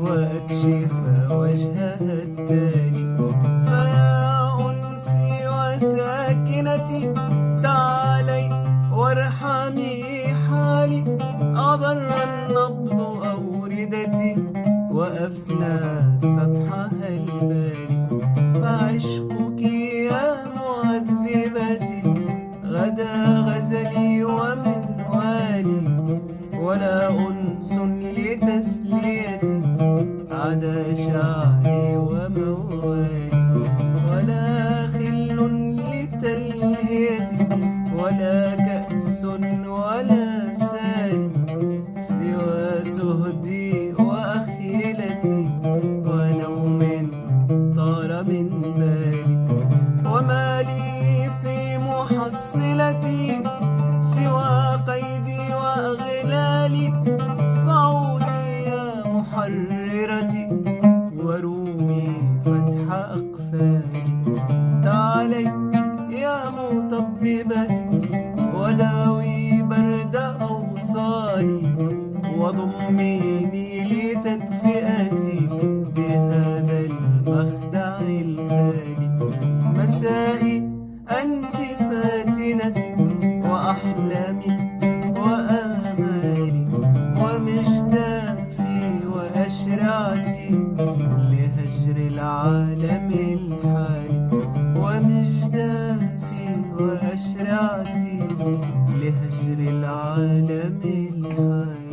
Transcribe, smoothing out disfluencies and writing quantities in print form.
وأكشف وجهها التالي. فيا أنسي وساكنتي تعالي وارحمي حالي. أضر النبض أوردتي وأفنى سطحها البالي. فعشقك يا معذبتي غدا غزلي ومنوالي. ولا أنس لتسليتي عدا شعري وموالي. ولا خل لتلهيتي ولا كأس ولا سالي سوى سهدي وأخيلتي ونوم طار من بالي. وما لي في محصلتي سوى قيدي وأغلالي. فعودي يا محررتي ورومي فتح أقفالي. تعالي يا مطببتي وداوي برد أوصالي. وضميني لتدفئتي بهذا المخدع الخالي. مسائي أنت فاتنتي وأحلامي وآمالي ومجدافي وأشرعتي لهجر العالم الحالي. ومجدافي وأشرعتي لهجر العالم الحالي.